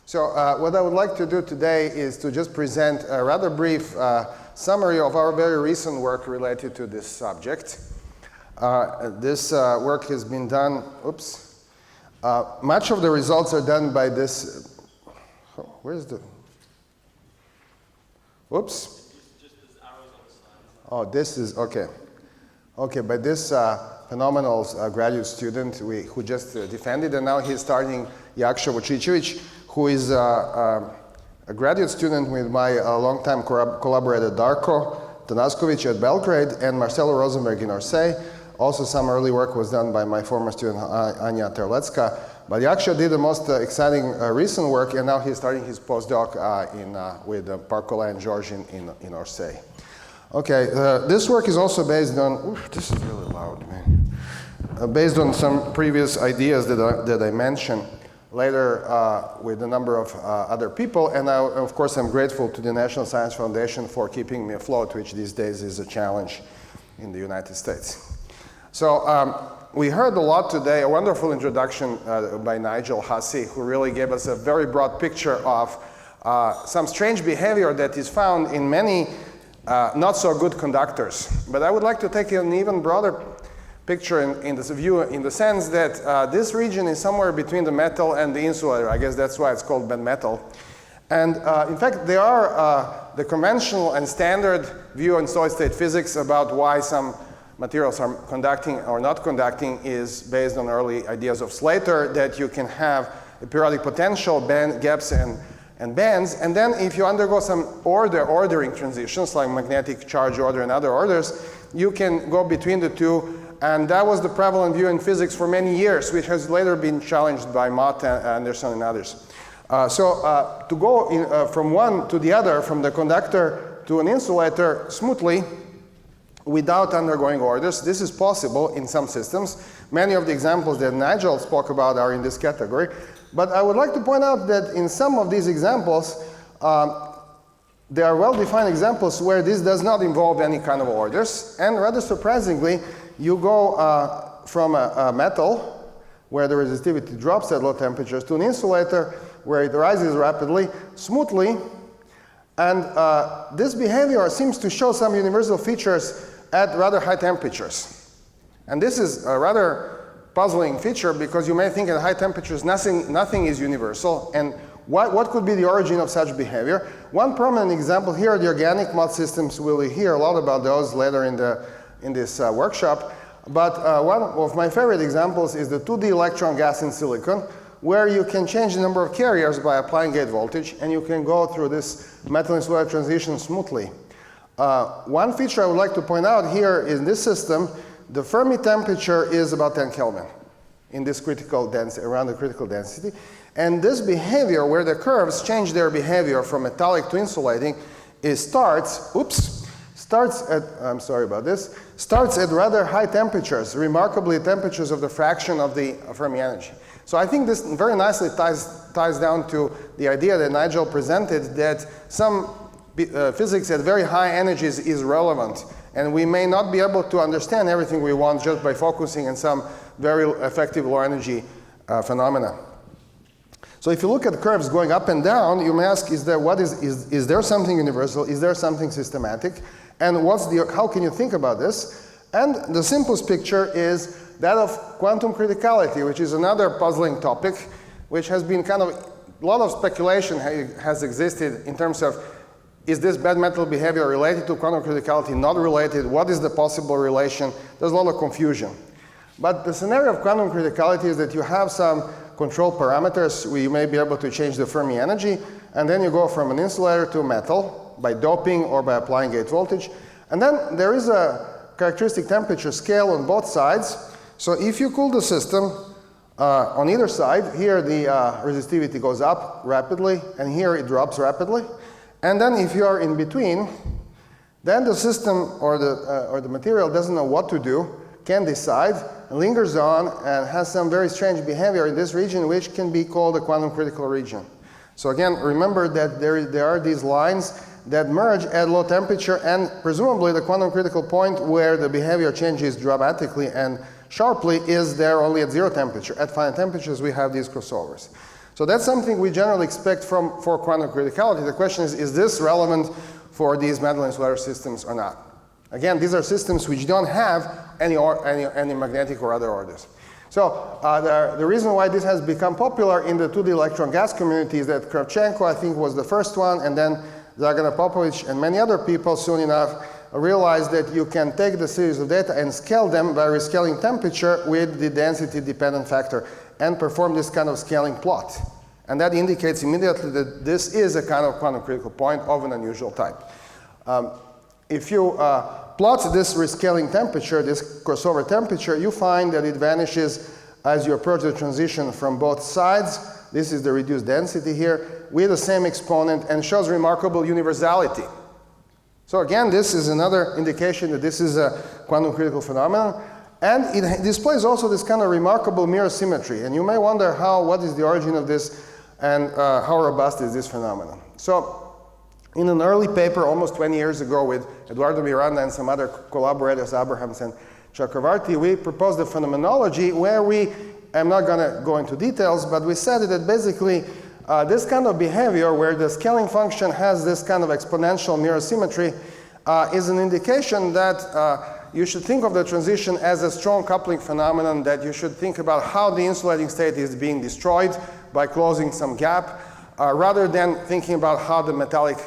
So what I would like to do today is to just present a rather brief summary of our very recent work related to this subject. This work has been done, much of the results are done by this, where's the, Just these arrows on the side. Oh, this is, okay. Okay, by this phenomenal graduate student who just defended, and now he's starting Jakša Vučićević, who is a graduate student with my longtime collaborator Darko Tanasković at Belgrade and Marcelo Rosenberg in Orsay. Also, some early work was done by my former student Anja Terlecka. But Jakša did the most exciting recent work, and now he's starting his postdoc with Parcola and George in Orsay. Okay, this work is also based on, this is really loud, man. Based on some previous ideas that I mentioned later with a number of other people, and now, of course, I'm grateful to the National Science Foundation for keeping me afloat, which these days is a challenge in the United States. So we heard a lot today, a wonderful introduction by Nigel Hussey, who really gave us a very broad picture of some strange behavior that is found in many not so good conductors. But I would like to take an even broader picture in this view, in the sense that this region is somewhere between the metal and the insulator. I guess that's why it's called bad metal. And in fact, there are the conventional and standard view in solid state physics about why some materials are conducting or not conducting is based on early ideas of Slater, that you can have a periodic potential, gaps and bands, and then if you undergo some ordering transitions, like magnetic charge order and other orders, you can go between the two. And that was the prevalent view in physics for many years, which has later been challenged by Mott, Anderson, and others. To go from one to the other, from the conductor to an insulator smoothly, without undergoing orders, this is possible in some systems. Many of the examples that Nigel spoke about are in this category. But I would like to point out that in some of these examples, there are well-defined examples where this does not involve any kind of orders. And rather surprisingly, you go from a metal, where the resistivity drops at low temperatures, to an insulator, where it rises rapidly, smoothly. And this behavior seems to show some universal features at rather high temperatures. And this is a rather puzzling feature, because you may think at high temperatures nothing is universal. And what could be the origin of such behavior? One prominent example here are the organic Mott systems. We'll hear a lot about those later in this workshop. But one of my favorite examples is the 2D electron gas in silicon, where you can change the number of carriers by applying gate voltage, and you can go through this metal insulator transition smoothly. One feature I would like to point out here is in this system, the Fermi temperature is about 10 Kelvin in this critical density, around the critical density. And this behavior, where the curves change their behavior from metallic to insulating, starts at, I'm sorry about this, starts at rather high temperatures, remarkably temperatures of the fraction of the Fermi energy. So I think this very nicely ties down to the idea that Nigel presented, that some physics at very high energies is relevant. And we may not be able to understand everything we want just by focusing on some very effective low energy phenomena. So if you look at curves going up and down, you may ask, is there something universal? Is there something systematic? And how can you think about this? And the simplest picture is that of quantum criticality, which is another puzzling topic, which has been kind of, a lot of speculation has existed in terms of, is this bad metal behavior related to quantum criticality, not related? What is the possible relation? There's a lot of confusion. But the scenario of quantum criticality is that you have some control parameters where you may be able to change the Fermi energy, and then you go from an insulator to a metal by doping or by applying gate voltage. And then there is a characteristic temperature scale on both sides. So if you cool the system on either side, here the resistivity goes up rapidly, and here it drops rapidly. And then if you are in between, then the system or the material doesn't know what to do, can decide, lingers on, and has some very strange behavior in this region, which can be called a quantum critical region. So again, remember that there are these lines that merge at low temperature, and presumably the quantum critical point where the behavior changes dramatically and sharply is there only at 0 temperature. At finite temperatures, we have these crossovers. So that's something we generally expect for quantum criticality. The question is this relevant for these metal insulator systems or not? Again, these are systems which don't have any magnetic or other orders. So the reason why this has become popular in the 2D electron gas community is that Kravchenko, I think, was the first one, and then Zagana Popovic and many other people soon enough realized that you can take the series of data and scale them by rescaling temperature with the density dependent factor and perform this kind of scaling plot. And that indicates immediately that this is a kind of quantum critical point of an unusual type. If you plot this rescaling temperature, this crossover temperature, you find that it vanishes as you approach the transition from both sides. This is the reduced density here with the same exponent and shows remarkable universality. So again, this is another indication that this is a quantum critical phenomenon. And it displays also this kind of remarkable mirror symmetry. And you may wonder what is the origin of this and how robust is this phenomenon. So in an early paper almost 20 years ago with Eduardo Miranda and some other collaborators, Abrahams and Chakravarti, we proposed a phenomenology where I'm not going to go into details, but we said that basically this kind of behavior where the scaling function has this kind of exponential mirror symmetry is an indication that you should think of the transition as a strong coupling phenomenon, that you should think about how the insulating state is being destroyed by closing some gap, rather than thinking about how the metallic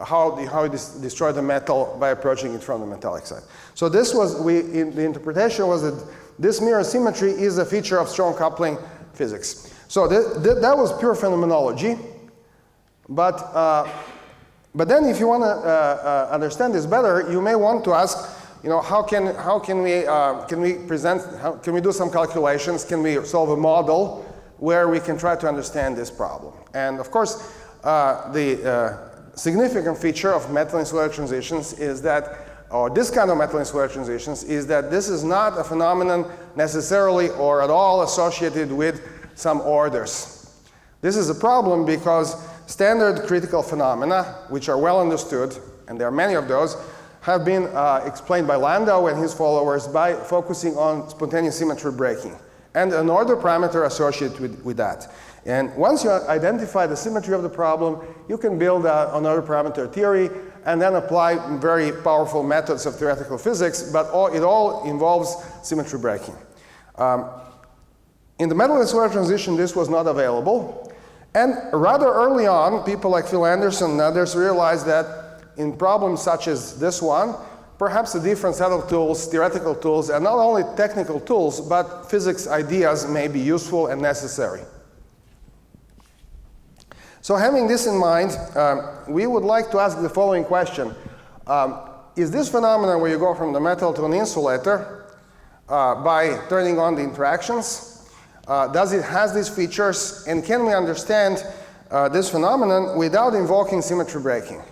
how it destroyed the metal by approaching it from the metallic side. So this was, the interpretation was that this mirror symmetry is a feature of strong coupling physics. So that was pure phenomenology. But then if you want to understand this better, you may want to ask, how can we do some calculations? Can we solve a model where we can try to understand this problem? And of course, the significant feature of metal insulator transitions is that, or this kind of metal insulator transitions, is that this is not a phenomenon necessarily or at all associated with some orders. This is a problem because standard critical phenomena, which are well understood, and there are many of those, have been explained by Landau and his followers by focusing on spontaneous symmetry breaking and an order parameter associated with that. And once you identify the symmetry of the problem, you can build an order parameter theory and then apply very powerful methods of theoretical physics, but it all involves symmetry breaking. In the metal insulator transition, this was not available. And rather early on, people like Phil Anderson and others realized that in problems such as this one, perhaps a different set of tools, theoretical tools, and not only technical tools, but physics ideas may be useful and necessary. So having this in mind, we would like to ask the following question. Is this phenomenon where you go from the metal to an insulator by turning on the interactions? Does it have these features? And can we understand this phenomenon without invoking symmetry breaking?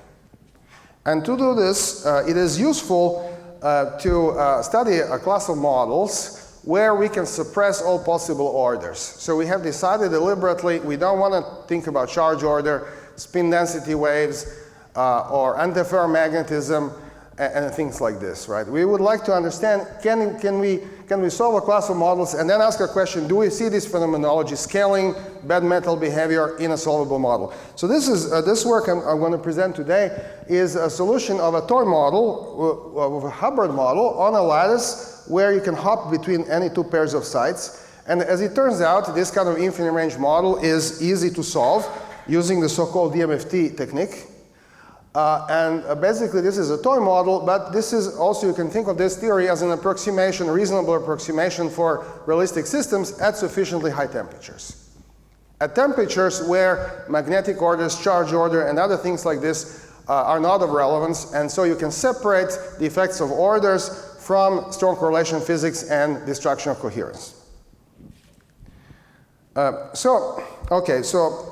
And to do this, it is useful to study a class of models where we can suppress all possible orders. So we have decided deliberately we don't want to think about charge order, spin density waves, or antiferromagnetism, and things like this, right? We would like to understand, can we solve a class of models and then ask a question, do we see this phenomenology scaling bad metal behavior in a solvable model? So this work I'm going to present today is a solution of a toy model, of a Hubbard model on a lattice where you can hop between any two pairs of sites. And as it turns out, this kind of infinite range model is easy to solve using the so-called DMFT technique. Basically, this is a toy model, but this is also, you can think of this theory as an approximation, a reasonable approximation for realistic systems at sufficiently high temperatures. At temperatures where magnetic orders, charge order, and other things like this are not of relevance, and so you can separate the effects of orders from strong correlation physics and destruction of coherence. So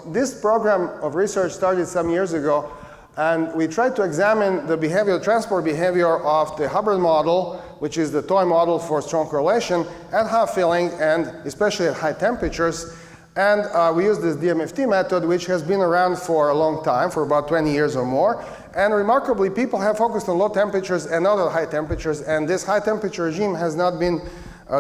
this program of research started some years ago, and we tried to examine the behavior, transport behavior of the Hubbard model, which is the toy model for strong correlation at half filling and especially at high temperatures. And we used this DMFT method, which has been around for a long time, for about 20 years or more. And remarkably, people have focused on low temperatures and not on high temperatures. And this high temperature regime has not been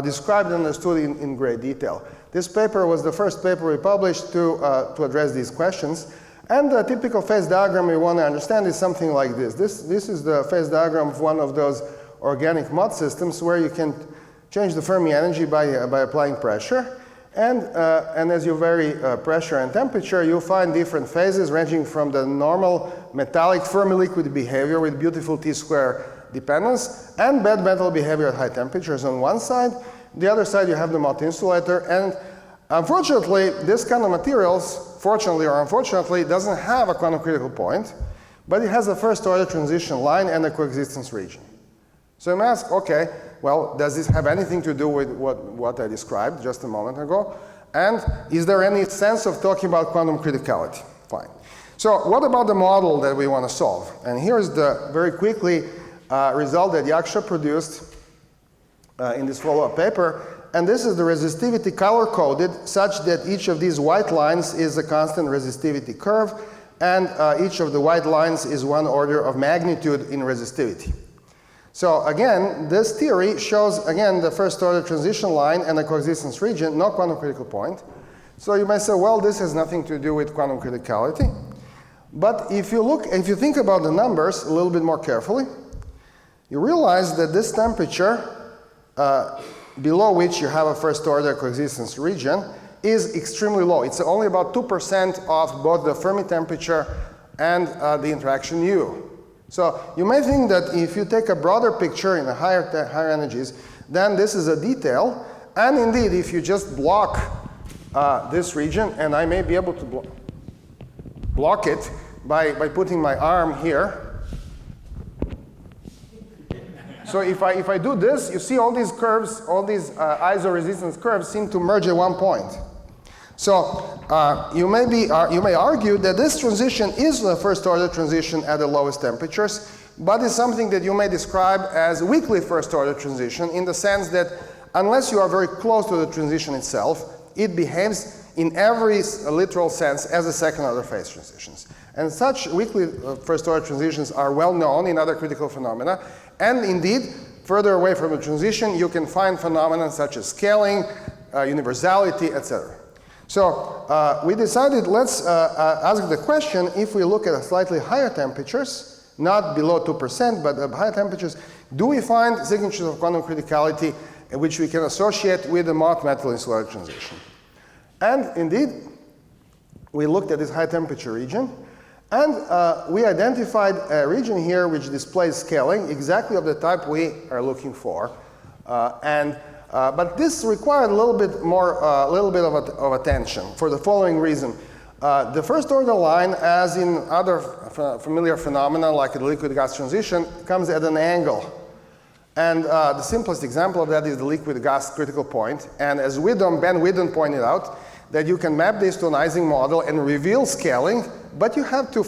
described and understood in great detail. This paper was the first paper we published to address these questions. And the typical phase diagram we want to understand is something like this. This is the phase diagram of one of those organic Mott systems where you can change the Fermi energy by applying pressure. And as you vary pressure and temperature, you'll find different phases ranging from the normal metallic Fermi liquid behavior with beautiful T-square dependence and bad metal behavior at high temperatures on one side. The other side, you have the Mott insulator. And unfortunately, this kind of materials, fortunately or unfortunately, doesn't have a quantum critical point, but it has a first-order transition line and a coexistence region. So you may ask, okay, well, does this have anything to do with what I described just a moment ago? And is there any sense of talking about quantum criticality? Fine. So what about the model that we want to solve? And here's the very quickly result that Yaksha produced in this follow-up paper. And this is the resistivity color-coded such that each of these white lines is a constant resistivity curve, and each of the white lines is one order of magnitude in resistivity. So again, this theory shows, again, the first-order transition line and the coexistence region, no quantum critical point. So you may say, well, this has nothing to do with quantum criticality. But if you think about the numbers a little bit more carefully, you realize that this temperature below which you have a first-order coexistence region is extremely low. It's only about 2% of both the Fermi temperature and the interaction U. So you may think that if you take a broader picture in the higher energies, then this is a detail. And indeed, if you just block this region, and I may be able to block it by putting my arm here. So if I do this, you see all these curves, all these isoresistance curves seem to merge at one point. So you may argue that this transition is the first-order transition at the lowest temperatures, but it's something that you may describe as a weakly first-order transition in the sense that unless you are very close to the transition itself, it behaves in every literal sense as a second-order phase transitions. And such weakly first-order transitions are well known in other critical phenomena. And indeed, further away from the transition, you can find phenomena such as scaling, universality, etc. So we decided let's ask the question, if we look at slightly higher temperatures, not below 2%, but at higher temperatures, do we find signatures of quantum criticality which we can associate with the Mott metal insulator transition? And indeed, we looked at this high temperature region, and we identified a region here which displays scaling exactly of the type we are looking for. But this required a little bit of attention for the following reason. The first order line, as in other familiar phenomena like the liquid-gas transition, comes at an angle. And the simplest example of that is the liquid-gas critical point. And as Ben Widom pointed out, that you can map this to an Ising model and reveal scaling, but you have to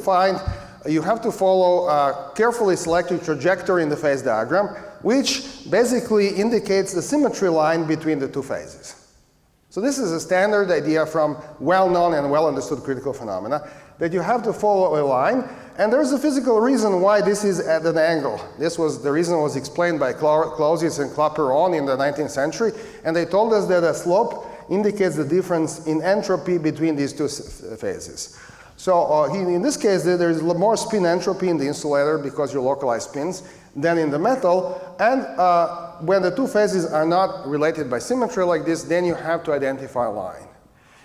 follow a carefully selected trajectory in the phase diagram, which basically indicates the symmetry line between the two phases. So this is a standard idea from well-known and well-understood critical phenomena, that you have to follow a line, and there's a physical reason why this is at an angle. The reason was explained by Clausius and Clapeyron in the 19th century, and they told us that a slope indicates the difference in entropy between these two phases. So in this case, there is more spin entropy in the insulator because you localize spins than in the metal. And when the two phases are not related by symmetry like this, then you have to identify a line.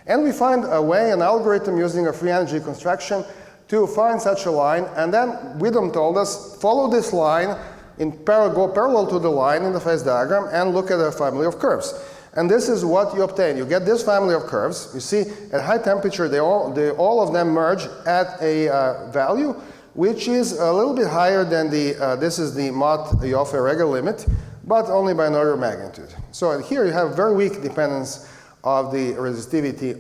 And we find a way, an algorithm using a free energy construction to find such a line. And then Widom told us, follow this line, go parallel to the line in the phase diagram, and look at a family of curves. And this is what you obtain. You get this family of curves. You see, at high temperature, all of them merge at a value which is a little bit higher than this is the Mott-Ioffe-Regel limit, but only by an order of magnitude. So here you have very weak dependence of the resistivity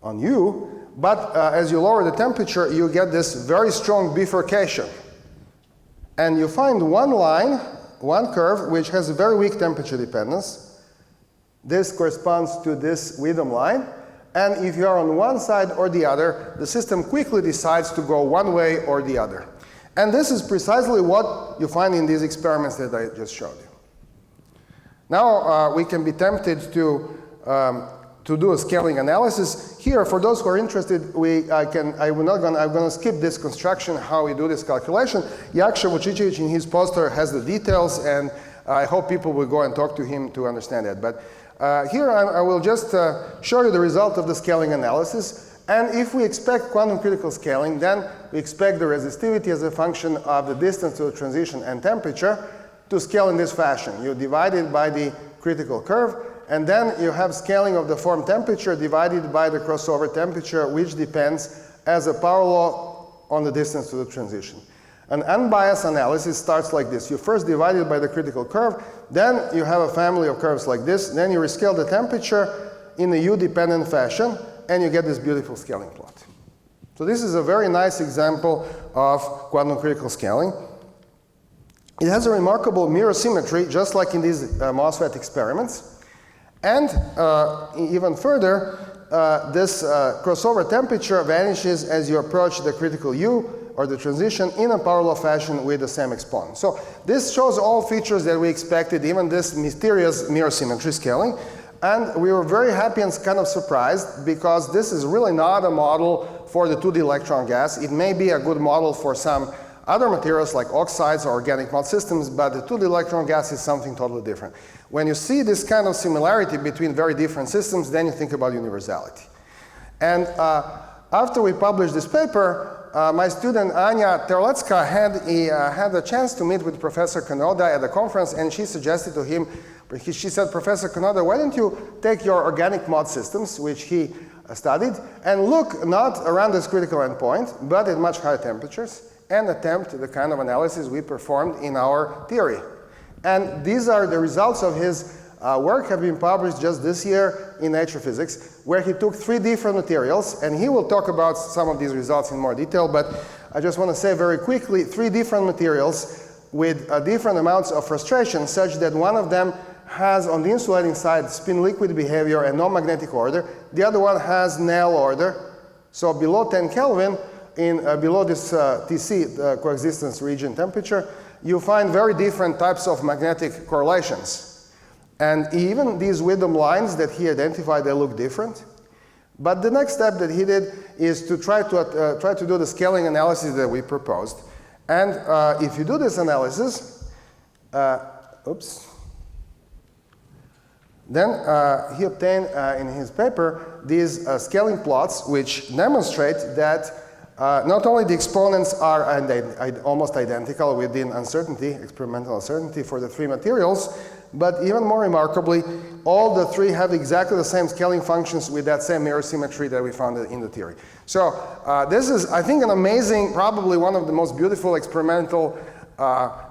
on U, but as you lower the temperature, you get this very strong bifurcation. And you find one line, one curve, which has a very weak temperature dependence. This corresponds to this Widom line. And if you are on one side or the other, the system quickly decides to go one way or the other. And this is precisely what you find in these experiments that I just showed you. Now we can be tempted to to do a scaling analysis. Here, for those who are interested, I'm going to skip this construction, how we do this calculation. Vučićević in his poster has the details, and I hope people will go and talk to him to understand that. But here I will just show you the result of the scaling analysis. And if we expect quantum critical scaling, then we expect the resistivity as a function of the distance to the transition and temperature to scale in this fashion. You divide it by the critical curve, and then you have scaling of the form temperature divided by the crossover temperature, which depends as a power law on the distance to the transition. An unbiased analysis starts like this. You first divide it by the critical curve, then you have a family of curves like this, then you rescale the temperature in a U-dependent fashion, and you get this beautiful scaling plot. So this is a very nice example of quantum critical scaling. It has a remarkable mirror symmetry, just like in these MOSFET experiments. And even further, this crossover temperature vanishes as you approach the critical U, or the transition, in a power law fashion with the same exponent. So this shows all features that we expected, even this mysterious mirror symmetry scaling. And we were very happy and kind of surprised, because this is really not a model for the 2D electron gas. It may be a good model for some other materials like oxides or organic Mott systems, but the 2D electron gas is something totally different. When you see this kind of similarity between very different systems, then you think about universality. And after we published this paper, my student Anya Terlecka had a chance to meet with Professor Kanoda at a conference, and she suggested to him, she said, Professor Kanoda, why don't you take your organic Mott systems, which he studied, and look not around this critical endpoint, but at much higher temperatures, and attempt the kind of analysis we performed in our theory. And these are the results of his work, have been published just this year in Nature Physics, where he took 3 different materials, and he will talk about some of these results in more detail, but I just want to say very quickly, 3 different materials with different amounts of frustration, such that one of them has on the insulating side spin liquid behavior and no magnetic order. The other one has Snell order. So below 10 Kelvin, below this TC, coexistence region temperature, you find very different types of magnetic correlations. And even these Widom lines that he identified, they look different. But the next step that he did is to try to do the scaling analysis that we proposed. And if you do this analysis, then he obtained in his paper these scaling plots, which demonstrate that not only the exponents are almost identical within uncertainty, experimental uncertainty for the 3 materials, but even more remarkably, all the 3 have exactly the same scaling functions with that same mirror symmetry that we found in the theory. So this is, I think, an amazing, probably one of the most beautiful experimental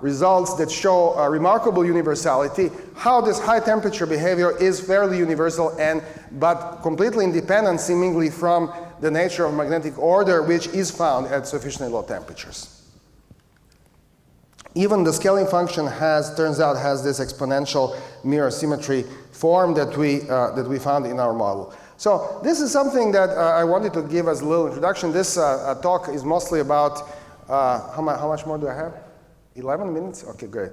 results that show remarkable universality, how this high temperature behavior is fairly universal, but completely independent seemingly from the nature of magnetic order, which is found at sufficiently low temperatures. Even the scaling function turns out has this exponential mirror symmetry form that we found in our model. So this is something that I wanted to give as a little introduction. This talk is mostly about, how much more do I have? 11 minutes? Okay, great.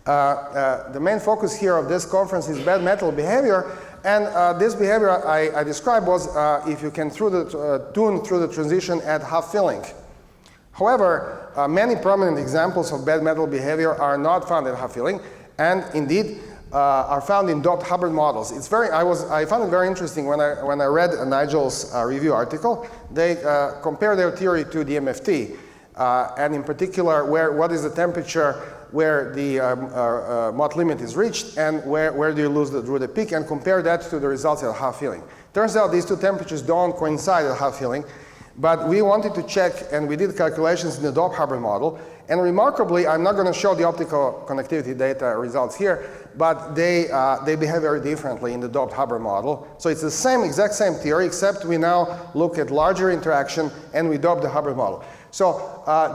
The main focus here of this conference is bad metal behavior. And this behavior I described was if you can tune through the transition at half filling. However, many prominent examples of bad metal behavior are not found at half filling, and indeed are found in doped Hubbard models. I found it very interesting when I read Nigel's review article. They compare their theory to the MFT, and in particular, what is the temperature where the Mott limit is reached, and where do you lose the Drude peak, and compare that to the results at half filling. Turns out these 2 temperatures don't coincide at half filling, but we wanted to check, and we did calculations in the doped Hubbard model, and remarkably, I'm not going to show the optical conductivity data results here, but they behave very differently in the doped Hubbard model. So it's the exact same theory, except we now look at larger interaction, and we dope the Hubbard model. So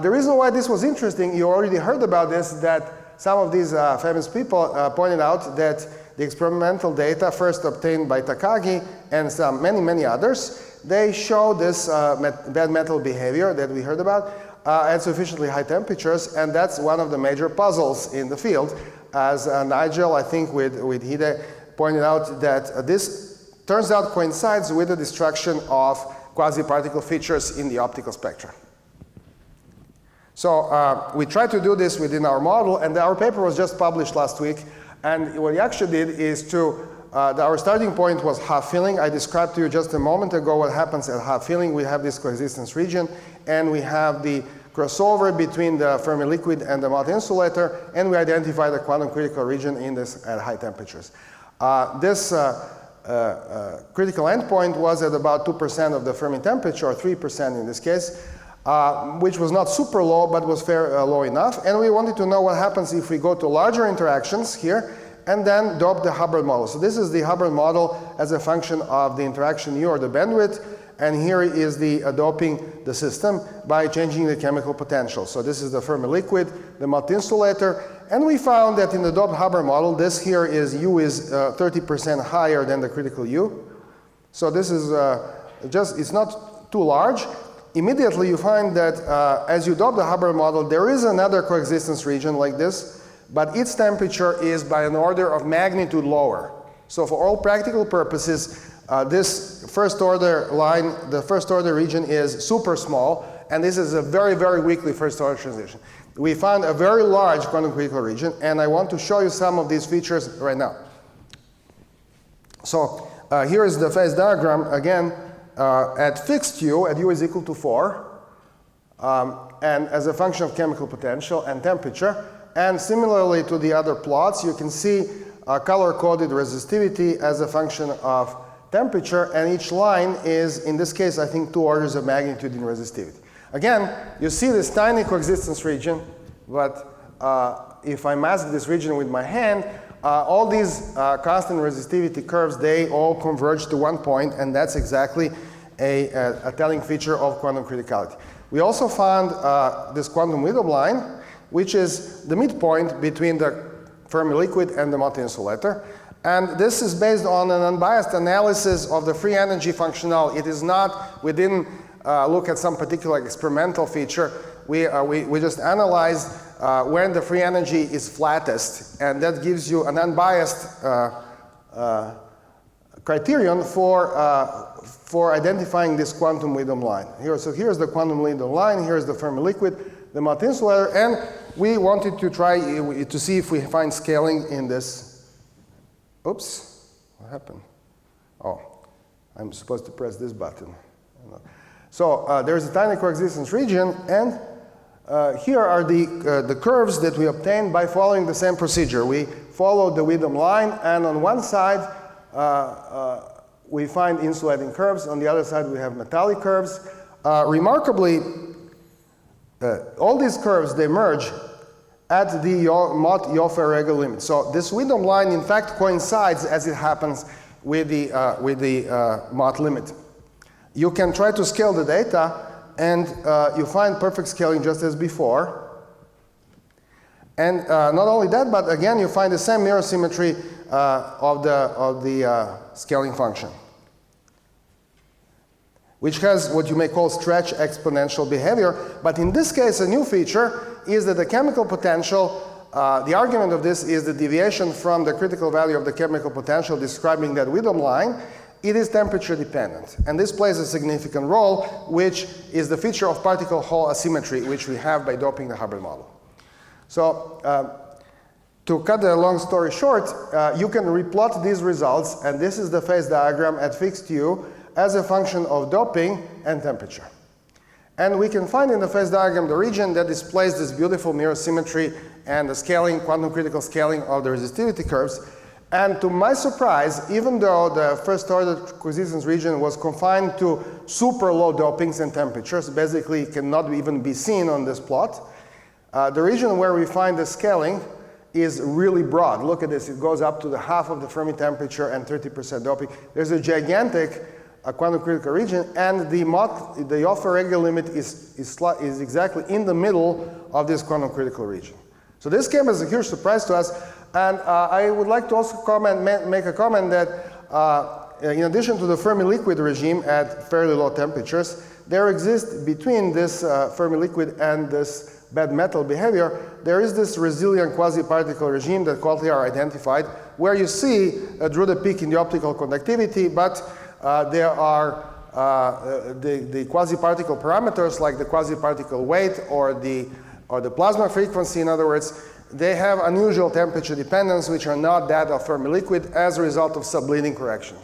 the reason why this was interesting, you already heard about this, that some of these famous people pointed out that the experimental data first obtained by Takagi and many others, they show this bad metal behavior that we heard about at sufficiently high temperatures, and that's one of the major puzzles in the field. As Nigel, I think with Hide, pointed out that this turns out coincides with the destruction of quasi-particle features in the optical spectra. So we tried to do this within our model, and our paper was just published last week. And what we actually did is to, our starting point was half filling. I described to you just a moment ago what happens at half filling. We have this coexistence region, and we have the crossover between the Fermi liquid and the Mott insulator, and we identify the quantum critical region in this at high temperatures. This critical endpoint was at about 2% of the Fermi temperature, or 3% in this case, which was not super low, but was low enough. And we wanted to know what happens if we go to larger interactions here and then dope the Hubbard model. So this is the Hubbard model as a function of the interaction U, or the bandwidth. And here is the doping the system by changing the chemical potential. So this is the Fermi liquid, the Mott insulator. And we found that in the doped Hubbard model, this here is U is 30% higher than the critical U. So this is it's not too large. Immediately you find that as you dope the Hubbard model, there is another coexistence region like this, but its temperature is by an order of magnitude lower. So for all practical purposes, this first order line, the first order region is super small, and this is a very, very weakly first order transition. We found a very large quantum critical region, and I want to show you some of these features right now. So here is the phase diagram again. At fixed U, at U is equal to 4, and as a function of chemical potential and temperature. And similarly to the other plots, you can see color-coded resistivity as a function of temperature, and each line is, in this case, I think 2 orders of magnitude in resistivity. Again, you see this tiny coexistence region, but if I mask this region with my hand, all these constant resistivity curves, they all converge to one point, and that's exactly a telling feature of quantum criticality. We also found this quantum Widom line, which is the midpoint between the Fermi liquid and the Mott insulator. And this is based on an unbiased analysis of the free energy functionality. It is not, we didn't look at some particular experimental feature. We just analyzed when the free energy is flattest, and that gives you an unbiased criterion for identifying this quantum Widom line. So here's the quantum Widom line, here's the Fermi liquid, the Mott insulator, and we wanted to try to see if we find scaling in this. Oops, what happened? Oh, I'm supposed to press this button. So there's a tiny coexistence region, and here are the curves that we obtained by following the same procedure. We followed the Widom line, and on one side we find insulating curves. On the other side we have metallic curves. Remarkably, all these curves, they merge at the Mott-Joffe-Regel limit. So this Widom line, in fact, coincides, as it happens, with the Mott limit. You can try to scale the data, and you find perfect scaling just as before. And not only that, but again, you find the same mirror symmetry of the scaling function, which has what you may call stretch exponential behavior. But in this case, a new feature is that the chemical potential, the argument of this is the deviation from the critical value of the chemical potential describing that Widom line. It is temperature dependent. And this plays a significant role, which is the feature of particle-Hall asymmetry, which we have by doping the Hubbard model. So to cut the long story short, you can replot these results, and this is the phase diagram at fixed U as a function of doping and temperature. And we can find in the phase diagram the region that displays this beautiful mirror symmetry and the scaling, quantum critical scaling of the resistivity curves. And to my surprise, even though the first order coexistence region was confined to super low dopings and temperatures, basically cannot even be seen on this plot, the region where we find the scaling is really broad. Look at this, it goes up to the half of the Fermi temperature and 30% doping. There's a gigantic quantum critical region, and the Joffe-Regel limit is exactly in the middle of this quantum critical region. So this came as a huge surprise to us, and I would like to also make a comment that in addition to the Fermi liquid regime at fairly low temperatures, there exists between this Fermi liquid and this bad metal behavior, there is this resilient quasi-particle regime that Kotliar identified, where you see a Drude peak in the optical conductivity, but there are the quasi-particle parameters like the quasi-particle weight or the plasma frequency. In other words, they have unusual temperature dependence, which are not that of Fermi liquid as a result of subleading corrections.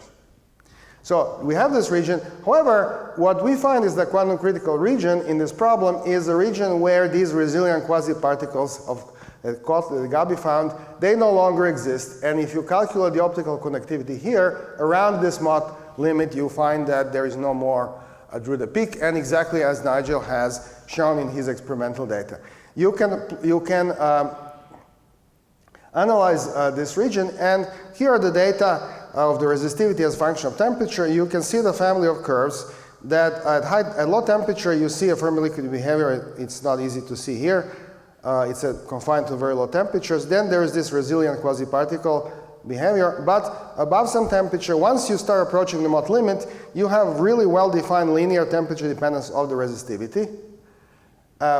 So we have this region. However, what we find is the quantum critical region in this problem is a region where these resilient quasi-particles of that Gabi found, they no longer exist. And if you calculate the optical conductivity here, around this Mott limit, you find that there is no more a Drude peak, and exactly as Nigel has shown in his experimental data. You can analyze this region, and here are the data of the resistivity as a function of temperature. You can see the family of curves that at low temperature you see a Fermi liquid behavior. It's not easy to see here. It's confined to very low temperatures. Then there is this resilient quasi-particle behavior. But above some temperature, once you start approaching the Mott limit, you have really well-defined linear temperature dependence of the resistivity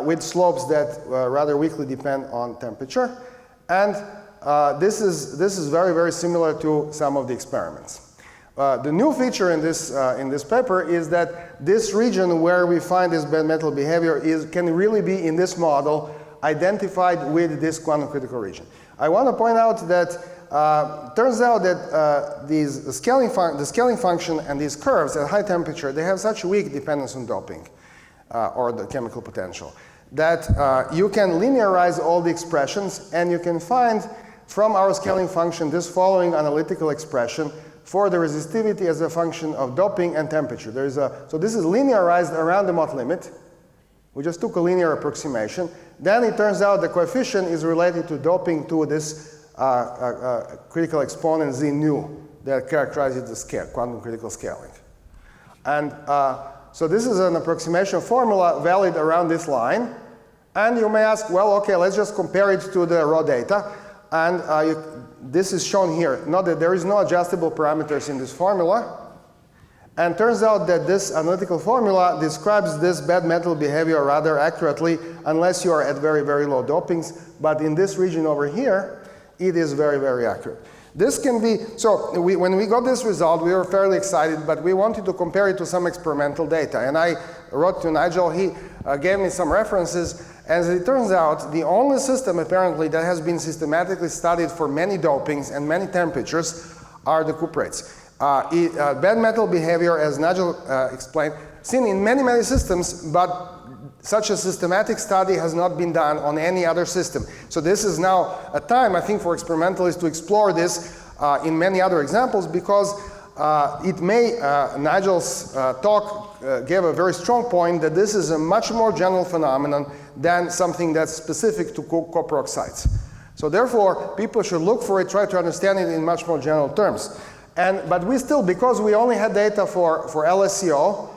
with slopes that rather weakly depend on temperature. And this is very, very similar to some of the experiments. The new feature in this paper is that this region where we find this bad metal behavior can really be in this model identified with this quantum critical region. I want to point out that turns out that the scaling function and these curves at high temperature, they have such weak dependence on doping or the chemical potential that you can linearize all the expressions, and you can find from our scaling function this following analytical expression for the resistivity as a function of doping and temperature. So this is linearized around the Mott limit. We just took a linear approximation. Then it turns out the coefficient is related to doping to this critical exponent Z nu that characterizes the scale, quantum critical scaling. And so this is an approximation formula valid around this line. And you may ask, well, okay, let's just compare it to the raw data. And this is shown here. Note that there is no adjustable parameters in this formula. And turns out that this analytical formula describes this bad metal behavior rather accurately, unless you are at very, very low dopings. But in this region over here, it is very, very accurate. This can be, so when we got this result, we were fairly excited, but we wanted to compare it to some experimental data. And I wrote to Nigel, he gave me some references. As it turns out, the only system apparently that has been systematically studied for many dopings and many temperatures are the cuprates. Bad metal behavior, as Nigel explained, seen in many, many systems, but such a systematic study has not been done on any other system. So this is now a time, I think, for experimentalists to explore this in many other examples, because it may, Nigel's talk gave a very strong point that this is a much more general phenomenon than something that's specific to coperoxides. So therefore, people should look for it, try to understand it in much more general terms. But we still, because we only had data for LSCO,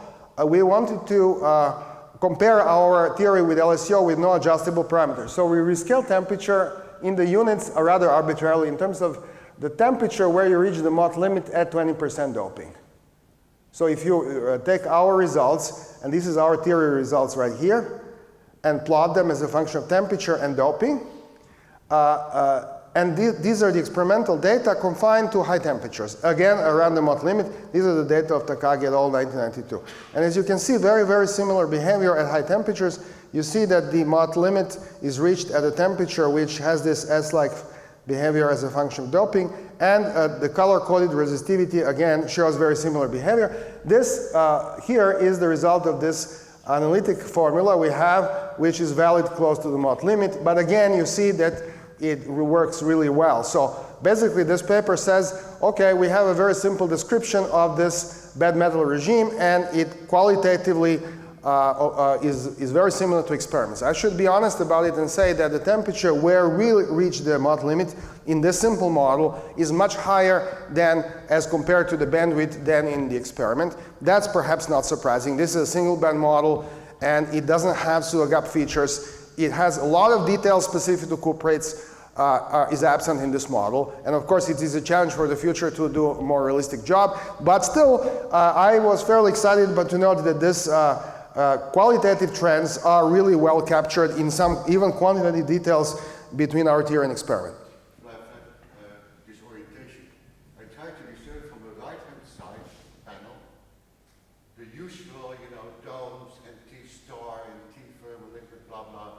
we wanted to compare our theory with LSCO with no adjustable parameters. So we rescale temperature in the units rather arbitrarily in terms of the temperature where you reach the Mott limit at 20% doping. So if you take our results, and this is our theory results right here, and plot them as a function of temperature and doping, and these are the experimental data confined to high temperatures. Again, around the Mott limit, these are the data of Takagi et al. 1992. And as you can see, very, very similar behavior at high temperatures. You see that the Mott limit is reached at a temperature which has this S-like behavior as a function of doping, and the color-coded resistivity, again, shows very similar behavior. This here is the result of this analytic formula we have, which is valid close to the Mott limit. But again, you see that it works really well. So basically, this paper says, okay, we have a very simple description of this bad metal regime, and it qualitatively is very similar to experiments. I should be honest about it and say that the temperature where we reach the Mott limit in this simple model is much higher than as compared to the bandwidth than in the experiment. That's perhaps not surprising. This is a single band model, and it doesn't have pseudo-gap features. It has a lot of details specific to cuprates is absent in this model. And of course, it is a challenge for the future to do a more realistic job. But still, I was fairly excited to note that this qualitative trends are really well captured in some even quantitative details between our theory and experiment. Disorientation. I tried to discern from the right-hand side panel the usual, domes and T-star and T-firm, liquid, blah, blah,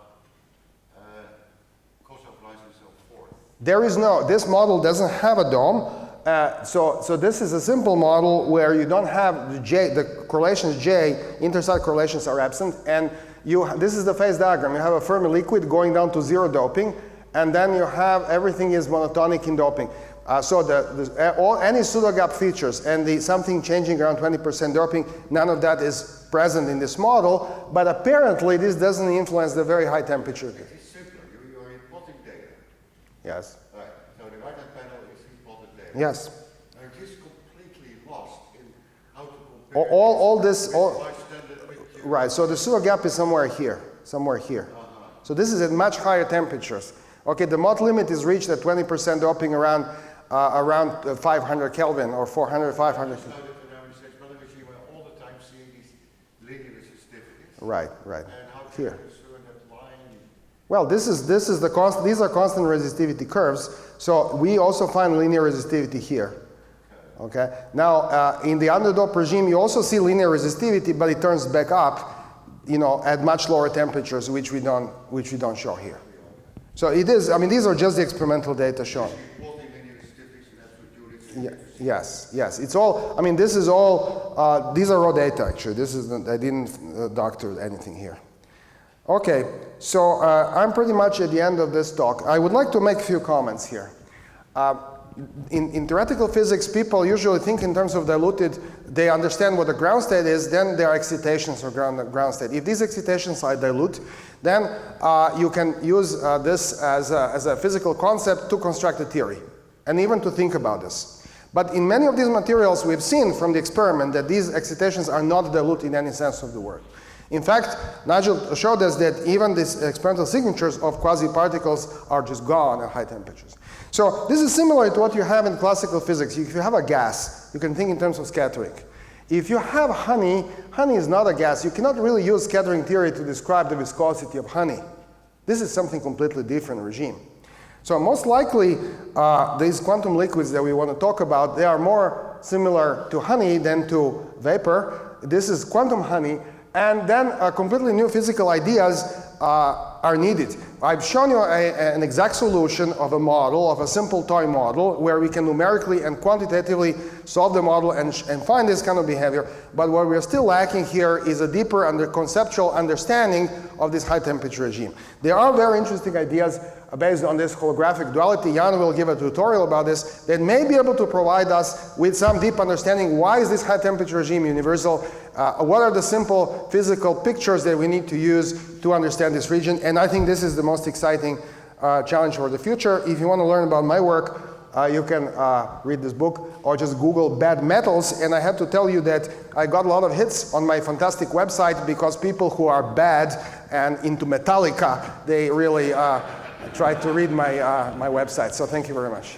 Kosovo and so forth. There is no, this model doesn't have a dome. So this is a simple model where you don't have the correlations J, intersite correlations are absent, and this is the phase diagram. You have a Fermi liquid going down to 0 doping, and then you have everything is monotonic in doping. So any pseudo-gap features and something changing around 20% doping, none of that is present in this model, but apparently this doesn't influence the very high temperature. It's simpler. You are plotting data. Yes. Right. So the right-hand panel is plotted data. Yes. I'm just completely lost in how to compare All this. Standard Right, so the pseudo gap is somewhere here, So this is at much higher temperatures. Okay, the Mott limit is reached at 20% doping around 500 Kelvin or 400, 500. All the time seeing these linear resistivities. Right. And how to Here. discern that line. Well, these are constant resistivity curves. So we also find linear resistivity here. Okay. Now, in the underdoped regime, you also see linear resistivity, but it turns back up, at much lower temperatures, which we don't show here. So it is. I mean, these are just the experimental data shown. Yes. It's all. I mean, this is all. These are raw data, actually. I didn't doctor anything here. Okay. So I'm pretty much at the end of this talk. I would like to make a few comments here. In theoretical physics, people usually think in terms of diluted. They understand what the ground state is, then there are excitations or ground state. If these excitations are dilute, then you can use this as a physical concept to construct a theory, and even to think about this. But in many of these materials, we've seen from the experiment that these excitations are not dilute in any sense of the word. In fact, Nigel showed us that even these experimental signatures of quasi-particles are just gone at high temperatures. So this is similar to what you have in classical physics. If you have a gas, you can think in terms of scattering. If you have honey, honey is not a gas. You cannot really use scattering theory to describe the viscosity of honey. This is something completely different regime. So most likely, these quantum liquids that we want to talk about, they are more similar to honey than to vapor. This is quantum honey. And then completely new physical ideas are needed. I've shown you an exact solution of a model, of a simple toy model, where we can numerically and quantitatively solve the model and find this kind of behavior. But what we're still lacking here is a deeper conceptual understanding of this high temperature regime. There are very interesting ideas based on this holographic duality. Jan will give a tutorial about this that may be able to provide us with some deep understanding. Why is this high temperature regime universal? What are the simple physical pictures that we need to use to understand this region? And I think this is the most exciting challenge for the future. If you want to learn about my work, you can read this book or just Google bad metals. And I have to tell you that I got a lot of hits on my fantastic website because people who are bad and into Metallica, they really try to read my website. So thank you very much.